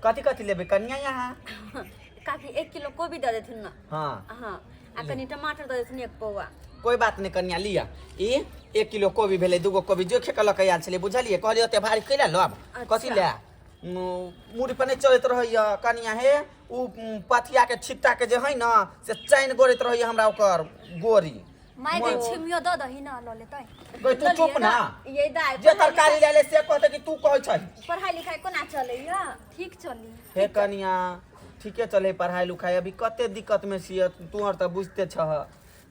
कथी कथी लेबे कनिया यहाँ काफी 1 किलो गोभी दे देथिन ना। हाँ हाँ आ कनी टमाटर दे देथिन 1 पौआ। कोई बात नहीं कनिया लिया ई 1 किलो कोबी भेले 2 गो कोबी जो खेकल के आयल छले बुझलिए कहलिए ओते भारी कैला लब कथी ले मुड़ी पर नहीं चलत रहैया कनिया हे उ पथिया के छिट्टा के जे है ना से चैन गोरत रहैया हमरा ओकर गोरी माय के छिमियो द दही ना ल लेतै। गई तू चुप ना ये दाय जे तरकारी ले ले से कहते कि तू कहै छै पढ़ाई लिखाई कोना चलैया ठीक चली। हे कनिया ठीके चले पढ़ाई लिखाई अभी कते दिक्कत में छिए तू और त बुझते छह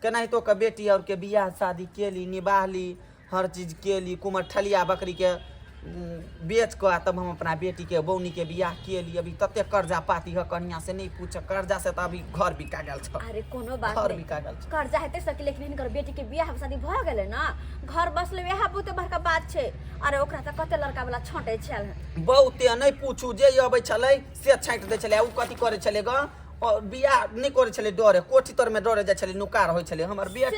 केनाहि तो के बेटी और के बियाह शादी केली निभाली हर चीज केली कुमर ठलिया बकरी के बेच कर तब हम अपना बेटी के बौनी के बियाह केली अभी तते कर्जा पाती है कनिया से नहीं पूछ कर्जा से त अभी घर बिका गेल छ। अरे कोनो बात घर नहीं बिका गेल छ कर्जा हेते सकी लेकिन इनकर बेटी के बियाह शादी भ गेले ना घर बसले वह बहुते बड़का बात छे। अरे ओकरा त कते लड़का वाला छटे छल बहुते नहीं पूछू जे अबै छलै से छांट दे छलै उ कथी करे छलै ग और बियाह नहीं करे छलै डरे कोठी तर में डरे जाय छलै नुकार होय छलै हमर बेटी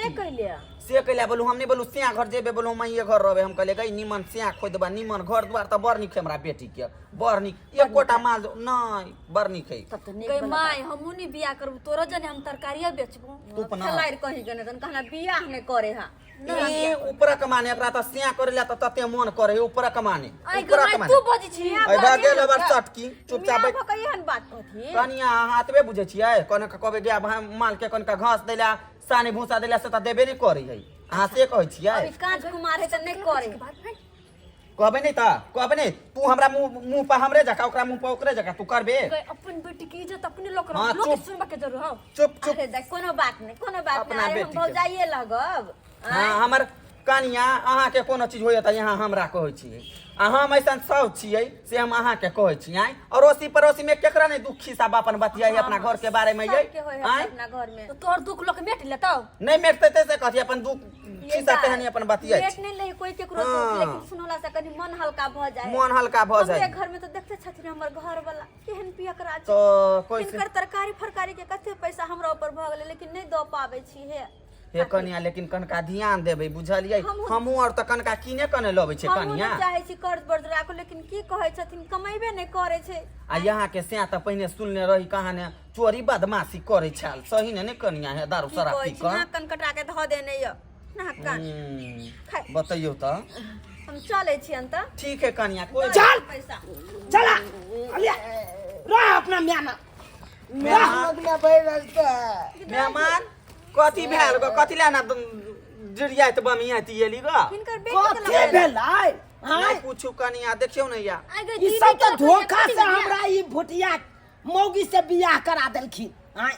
से कहले बोलू हम नहीं बोलू सिया घर जेबे बोलू हम ये घर रहबे हम कहले गई निमन सिया खोद देबा निमन घर द्वार त बड़ निक हमरा बेटी के बड़ निक एक कोटा माल नहीं बड़ निक है तब त नहीं माय हमहु नहीं बियाह करबू तोरो जने हम तरकारिया बेचबू तू पना खलाइर कहि गने तन कहना बियाह नहीं करे हा ए ऊपर कमाने एकरा त सिया करेला त तते मन करे ऊपर कमाने ऊपर कमाने तू बजी छी ए भागे लेबर सटकी चुपचाप बैठ कहिहन बात कथी कनिया हाथबे बुझे छियै कोन का कहबे गया माल के कोन का घास देला सानी भूसा देला से त देबे नहीं करे है अहाँ से कहै छियै अभी कांच कुमार है त नहीं करे कहबे नहीं त कहबे नहीं तू हमरा मुंह पर हमरे जका ओकरा मुंह पर ओकरे जका तू करबे अपन बेटी की इज्जत अपने लोग लोग सुनबा के जरूर हो चुप चुप अरे देख कोनो बात नहीं हम भौजाइए लगब हां हमर कनिया अहाँ के कोनो चीज होय त यहाँ हमरा कहै छियै हम ऐसन सब छियै से हम अहाँ के कहै छियै अड़ोसी पड़ोसी में केकरा नहीं दुखी सब अपन बतियाई अपना घर के बारे में ये अपना घर में तो तोर दुख लोग मेट लेतौ नहीं मेटते से कहती अपन दुख खिसा तेहनी अपन बतियाई मेट नहीं ले कोई केकरो लेकिन सुनला से कनी मन हल्का भ जाए मन हल्का भ जाए हमरे घर में तो देखते छथिन हमर घर वाला केहन पिया करा तो कोई इनकर तरकारी फरकारी के कते पैसा हमरा ऊपर भ गेले लेकिन नहीं द पाबै छी हे कनिया लेकिन कनका ध्यान देबे बुझलियै हमहू और त कनका किने कने लबै छै कनिया हम चाहे छी कर्ज बर्ज राखो लेकिन की कहै छथिन कमाइबे नहीं करे छै आ यहाँ के से त पहिने सुनले रही कहाने चोरी बदमाशी करे छल सही ने कनिया है दारू शराब पी के ना कनकटा के ध देने य ना कान बताइयो त हम चले छी अंत ठीक है कनिया कोई चल पैसा चला अलिया रह अपना मेहमान कथी भेल गो कथी लेना जिरिया त बमिया तियली गो किनकर बेटी के भेलै नहीं पूछू कनिया देखियो नहीं या ई सब तो धोखा से हमरा ई भुटिया मौगी से बियाह करा देलखिन हां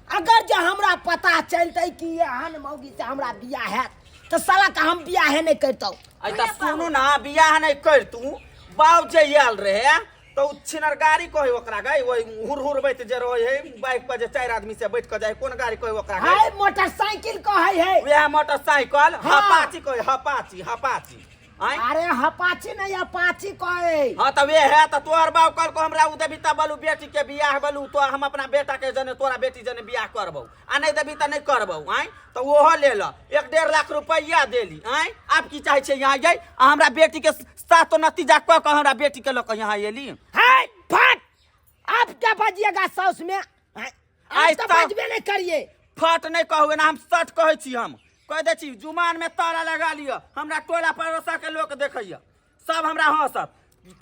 अगर जे हमरा पता चलतै कि एहन मौगी से हमरा बियाह हैत तो साला का हम बियाह नहीं करतौ आई त सुनू ना बियाह नहीं कर तू बाऊ जे आयल रहे तो छिनर गाड़ी कहे ओकरा गई ओई हुर बैठ जे रहे है बाइक पर जे 4 आदमी से बैठ के जाए कोन गाड़ी कहे ओकरा गई हाय मोटरसाइकिल कहे है वह मोटरसाइकिल हपाची कहे हपाची अरे हपाची नहीं अपाची कहे हां त वे है त तोर बाऊ कल को हमरा उ देबी त बोलू बेटी के बियाह बोलू तो हम अपना बेटा के जने तोरा बेटी जने बियाह करबौ आ नहीं देबी त नहीं करबौ तो ओहो ले ल 1.5 लाख रुपया देली आप की चाहे छे यहाँ गई हमरा बेटी के साथ तो नतीजा क के हमरा बेटी के लोग यहाँ एली हाय फट आप क्या बजिएगा साउस में आज तो बजबे नहीं करिए फट नहीं कहू ना हम सच कहै छी हम कह दे छी जुमान में ताला लगा लियो हमरा टोला पड़ोसा के लोग देखैया सब हमरा हंसत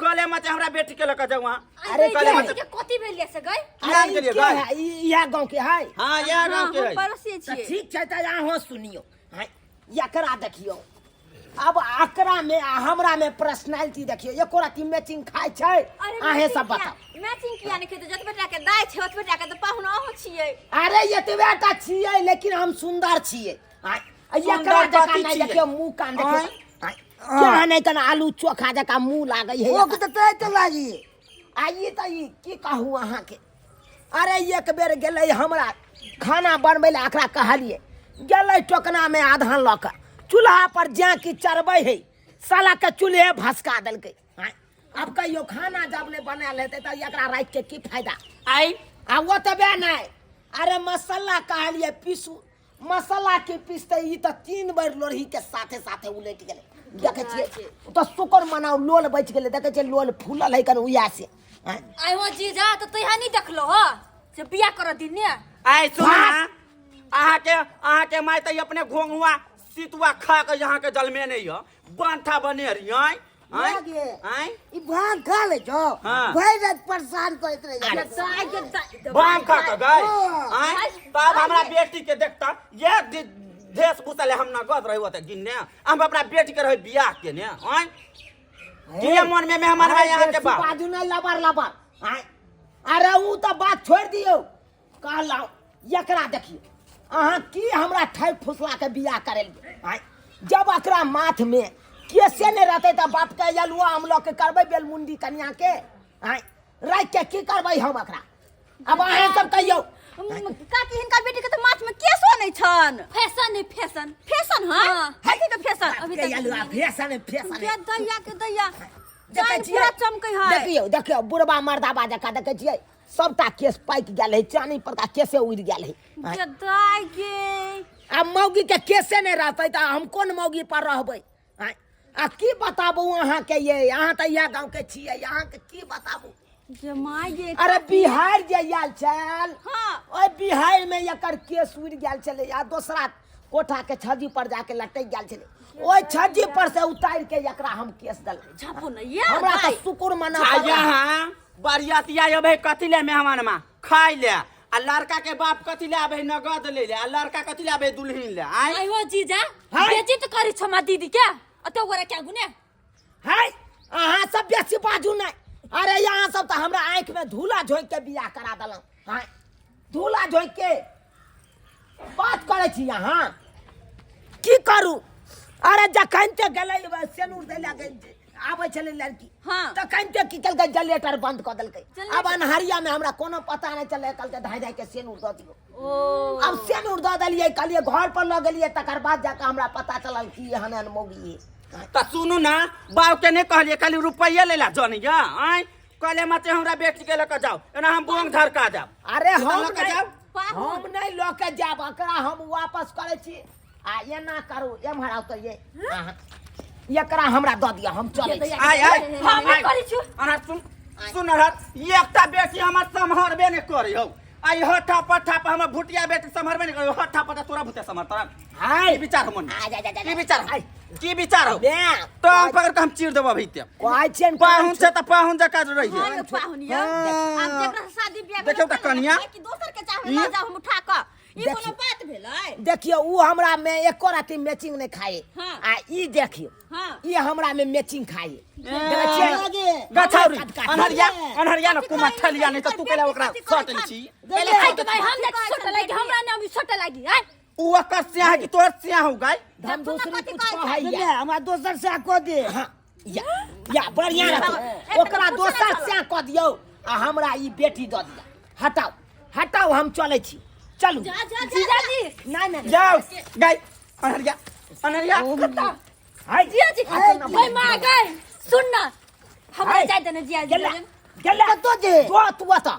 कले मत हमरा बेटी के लेके जाऊ अरे कले मत के कथि भेलिए से गई नाम के लिए गई यह गांव के है हां यह गांव के है पड़ोसी छिए ठीक छै त यहाँ हो सुनियो एकरा देखियो अब आकरा में हमरा में पर्सनालिटी देखियो एको राती मैचिंग खाय छै आहे सब बता मैचिंग किया नहीं खेते जत बेटा के दाय छै ओत बेटा के त पाहुन अहो छिए अरे एतबेटा छिए लेकिन हम सुंदर छिए एकरा जका नहीं देखियो मुंह कान देखियो क्या नहीं तना आलू चोखा जका मुंह लागै है ओ त तै लागी आई त ई की कहू अहाँ के अरे एक बेर गेलै हमरा खाना बनबै ले एकरा कहलिए गेलै टोकना में आधान ल के चूल्हा पर जा की चरबै है साला के चूल्हे भसका देलकै अब कहियो खाना जब ले बनाल हेतै त एकरा राख के की फायदा आई आ ओतबे नहीं अरे मसाला कहलिए पीसू मसाला के पीसते ई त 3 बार लोरही के साथे साथे उलट गेलै देखे छियै तो सुकर मनाउ लोल बच गेलै देखे छियै लोल फूलल है कन उया से आई हो जीजा तो तैहा नहीं देखलो हो से बियाह कर दिन ने आय सुना अहाँ के माय त अपने घोंघुआ सितुआ खा के यहाँ के जल में नहीं है बांठा बने रही आय ई भांग खा ले जो हाँ। भाई रात परेशान करत रहे बांग खा के गए आय तब हमरा बेटी के देखता ये देश भूषा हम ना गद रहे होते गिनने हम अपना बेटी के रहे बियाह के ने आय के मन में मेहमान है यहाँ के बाप बाजू नहीं लबर अरे ऊ तो बात छोड़ दियो कहला एकरा देखियो अहाँ की हमरा ठाई फुसला के बियाह करे जब एकरा माथ में कैसे नहीं रहते तो बाप के यलुआ हम लोग के करबे बेलमुंडी कन्या के रात के की करबे हम एकरा अब अहाँ सब कहियो काकी हिनका बेटी के तो माथ में केसो नहीं छन फैशन है फैशन फैशन हां कथि के फैशन अभी तक यलुआ फैशन के दैया के दैया देखै छियै चमकै है देखियो बुढ़बा मर्दा बाजा का देखै छियै सबटा केस पाइक गेल है चानी पर का केसे उड़ गेल है के दाई के अब मौगी के केसे नहीं रहते तो हम कौन मौगी पर रहबै आ की बताबू अहाँ के ये अहाँ तो यह गांव के छियै अहाँ के की बताबू जमाई अरे बिहार जे आयल छल हां ओइ बिहार में एकर केस उड़ गेल छले या दूसरा कोठा के छज्जी पर जाके लटक गेल छले ओइ छज्जी पर से उतार के एकरा हम केस दल छापो न ये हमरा तो शुक्र मना यहाँ बरियातिया अबे कथी ले मेहमान में खाई ले आ लड़का के बाप कथी ले आबे नगद ले ले आ लड़का कथी ले आबे दुल्हन ले आई हो जीजा बेटी तो करी छमा दीदी क्या अतो गोरा क्या गुने है अहाँ सब बेसी बाजू नहीं अरे यहाँ सब तो हमरा आंख में धूला झोंक के बियाह करा दलम हां धूला झोंक के बात करे छी यहाँ की करू अरे जखन ते गेलै सेनुर दे लगे आबै छले लड़की हां तो कहिते की कल के जनरेटर बंद कर देलकै अब अनहरिया में हमरा कोनो पता नहीं चले कल के धाय धाय के सेनुर द दियो ओ अब सेनुर द देलिए कहलिए घर पर ल गेलिए तकर बाद जाके हमरा पता चलल कि हनन मोगी त सुनू ना बाव के नहीं कहलिए खाली रुपया ले ला जनिया आय कहले मते हमरा बेटी के लेके जाओ एना हम बोंग धरका जाब अरे हम लेके जाओ हम नहीं लेके जाब एकरा हम वापस करे छी आ ये ना करू एम्हर आउ तो ये एकरा हमरा द दिया हम चले छी आय हम करी छु अना सुन एकटा बेटी हमर संभारबे नहीं करे हो आई हठा पठा पर हमर भुटिया बेटी संभारबे नहीं करे हठा पठा तोरा भुते संभारता हाय की विचार मन की विचार हाय की विचार हो बे तो हम पकड़ के हम चीर देबो भीते कोई चेन पाहुन से त पाहुन जका रही हां है पाहुनिया अब जेकरा शादी बियाह देखियो त कन्या कि दोसर के चाहे ना जाओ हम उठा के ई कोनो बात भेलै देखियो ऊ हमरा में एको राती मैचिंग नहीं खाए हाँ। आ ई देखियो हां ई हमरा में मैचिंग खाए गछौरी अनहरिया न कुमा ठलिया नहीं त तू केला ओकरा सटल छी पहले खाइ के भाई हम देख छोट लागी हमरा नाम छोट लागी है ऊ ओकर से है कि तोर से हो गई हम दूसरी कुछ कहै हमरा दोसर से को दे हां या बढ़िया रख ओकरा दोसर से को दियो आ हमरा ई बेटी द दिया हटाओ हम चले छी चलू जा जीजा जी नहीं जाओ गई अनहरिया हाय जिया जी भाई मां गए सुन ना हमरा जाय देना जिया जी गेला तो दे तो बता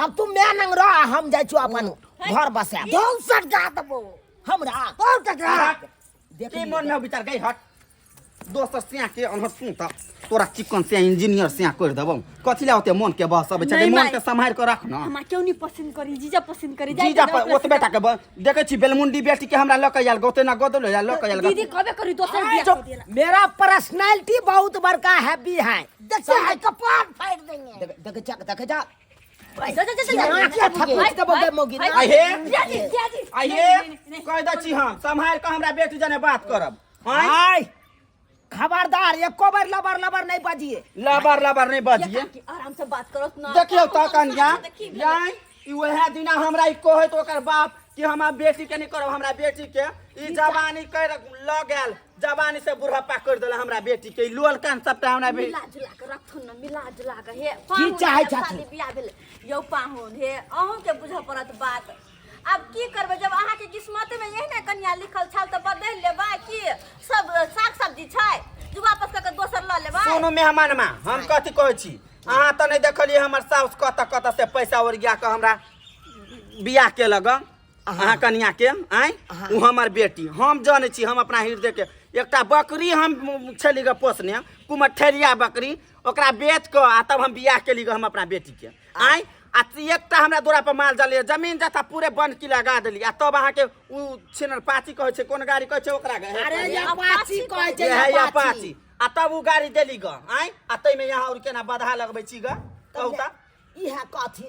अब तू मैं नंग रह हम जाय छु अपन घर बसा दोसर गा दबो हमरा और टकरा के मन में विचार गई हट दोस्त से के अनहर सुन त तोरा चिकन से इंजीनियर से कर देबो कथि ला होते मन के बस सब छे मन के संभाल के रख ना हमरा क्यों नहीं पसंद करी जीजा पसंद करी जाय जीजा पर ओत बेटा के देखे छी बेलमुंडी बेटी के हमरा लक आयल गोते ना गोदल या लक आयल दीदी कबे करी दोसर बियाह कर देला मेरा पर्सनालिटी बहुत बड़का हैवी है देखिए कपार फाड़ देंगे देख जा कह द छी हम संभाल के हमरा बेटी जने बात करब हाय खबरदार एको बार लबर नहीं बजिए लबर नहीं बजिए आराम से बात करो ना देखियो त कन्या याई ई वह दिना हमरा ई कहै त ओकर बाप कि हमरा बेटी के नहीं करब हमरा बेटी के ई जवानी कर ल गेल जवानी से बुढ़ापा कर देला हमरा बेटी के लोल कान सबटा हमरा बेटी मिला जुला के रखथुन न मिला जुला के हे की चाहे छथुन? शादी बियाह भेल यौ पाहुन हे अहूं के बुझ पड़त बात अब की करबे जब अहाँ के किस्मत में यही ना कन्या लिखल छल त बदल लेबा कि सब साग सब्जी छै जो वापस करके दोसर ल लेबा सुनु मेहमान मा हम कथि कहै छी अहाँ त नहीं देखलिए हमर साउस कत से पैसा ओरिया के हमरा बियाह के लग अहाँ कन्या के आय उ हमर बेटी हम जाने छी हम अपना हृदय के एकटा बकरी हम छली के पोसने कुमठेरिया बकरी ओकरा बेच क आ तब हम बियाह केली हम अपना बेटी के आई आ एकटा हमरा दूरा पर माल जले जमीन जथा पूरे बन की लगा देली आ तब अहाँ के उ छिनर पाची कहै छै कोन गाड़ी कहै छै ओकरा अरे या पाची कहै छै है या या पाची आ तब उ गाड़ी देली ग आई आ तै में यहाँ और केना बधा लगबै छी ग कहू ता इहे कथी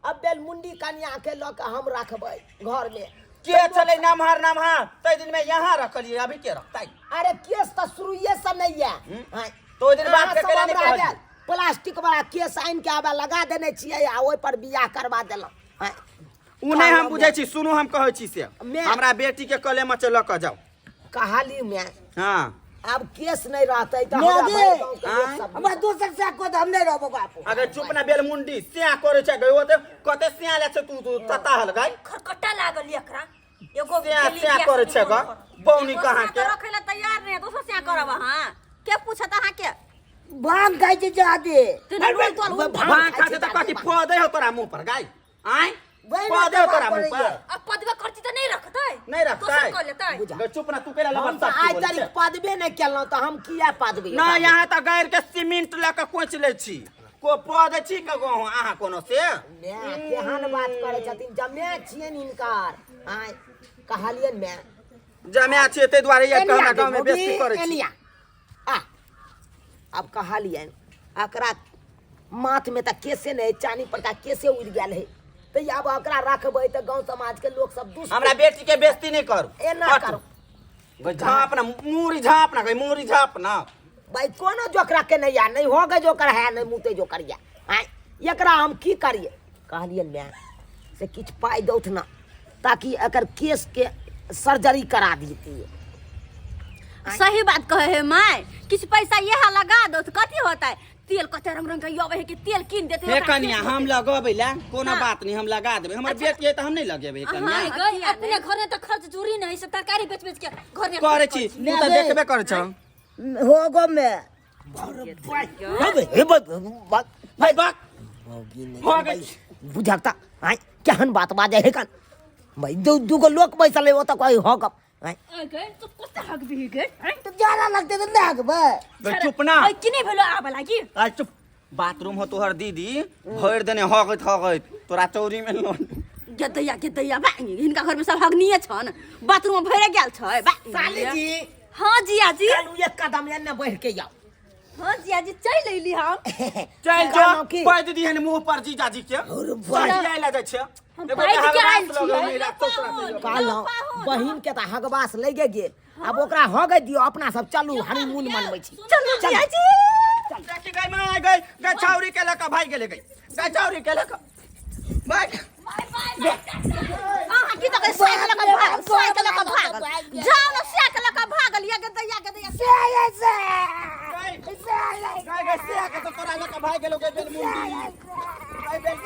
अब बेल मुंडी कन्या के ल के हम रखबै घर में के चले नमहर नमहर तै दिन में यहाँ रखलिए अभी के रखतै अरे केस त शुरुए से नहीं है तो दिन बात के केला नहीं कहलिए प्लास्टिक वाला केस आइन के आबा लगा देने छियै आ ओइ पर बियाह करवा देलक उ नहीं हम बुझै छी सुनू हम कहै छी से हमरा बेटी के कले में चल क जाओ कहाली में हां अब केस नहीं रहतै त हमरा दोसर से को हम नहीं रहबो बापू अगर चुप ना बेल मुंडी स्या करे छै गयो त कते स्या ले छ तू तता हल गई खरकट्टा लागल एकरा एगो स्या करे छै ग बौनी कहां के रखे ला तैयार नहीं दोसर से करब हां के पूछत अहाँ के भांग खाइ छै जादे भांग खाते त कथि फोदे हो तोरा मुंह पर गाय आई फोदे हो तोरा मुंह पर अब पदवा करती त नहीं रखतै नहीं रखतै कर लेतै ग चुप ना तू केला हम लबन त आज तारीख पदबे नहीं केलौ त हम किया पदबे ना यहाँ त गैर के सीमेंट ल के कोच ले छी को पद छी के गो अहाँ कोनो से केहन बात करे छथिन जमे छियन इनकार आय कहलियन मैं जमे छी ते द्वारे ये कहना गांव में बेइज्जती करे छी एनिया आ अब कहलियन एकरा माथ में त केसे नहीं चानी पर का केसे उड़ गेल है तो अब एकरा रखबै त गांव समाज के लोग सब दुष्ट हमरा बेटी के बेइज्जती नहीं करू एना करो झाप ना मूरी झाप ना गई मूरी झाप ना भाई कोनो जोकरा के नहीं आ नहीं होगा जोकर है नहीं मुते जो करिया आय एकरा हम की करिए कहलियन मैं से किछ पाई दौथ ना ताकि अगर केस के सर्जरी करा दीती सही बात कहे है माय किछ पैसा यह लगा दो तो कथी होता है तेल कते रंग रंग का योबे है कि तेल कीन देते हे कन्या हम लगबै ला कोनो बात नहीं हम लगा देबै हमर बेटी है त हम नहीं लगेबै कन्या गई अपने घर में तो खर्च चोरी नहीं सब तरकारी बेच बेच के घर में करे छी तू त देखबे कर छ हो गो में हे बात भाई बात हो गई बुझाता आय केहन बात बाजे है कन भाई दू गो लोग पैसा ले त कोई होगा आय गए तो कते हक भी गए तो ज्यादा लगते तो नहीं हकबे चुप ना ओए किने भेलो आबा लागी आ चुप बाथरूम हो तोहर दीदी भर देने हगैत तोरा चौरी में लोन गेदैया बा इनका घर में सब हगनिए छन बाथरूम में भरे गेल छै बा साली जी हां जिया जी चलू एक कदम एने बढ़ के जाओ हां जिया जी चल लेली हम चल जो पाइ दीदी हन मुंह पर जीजा जी के सही आइला जाय छै कहलौं बहिन के त हगवास लगे गेल अब ओकरा हगै दियो अपना सब चलू हनीमून मनबै छी चलू जिया जी देखी गई माय गई छौरी के लका भाई गेले गई छौरी के लका भाई आहा की त साइकिल का भागल जाओ ना साइकिल का भागल या गेदैया से के तो तोरा लका भाई गेलो के बेल मुंडी भाई बेल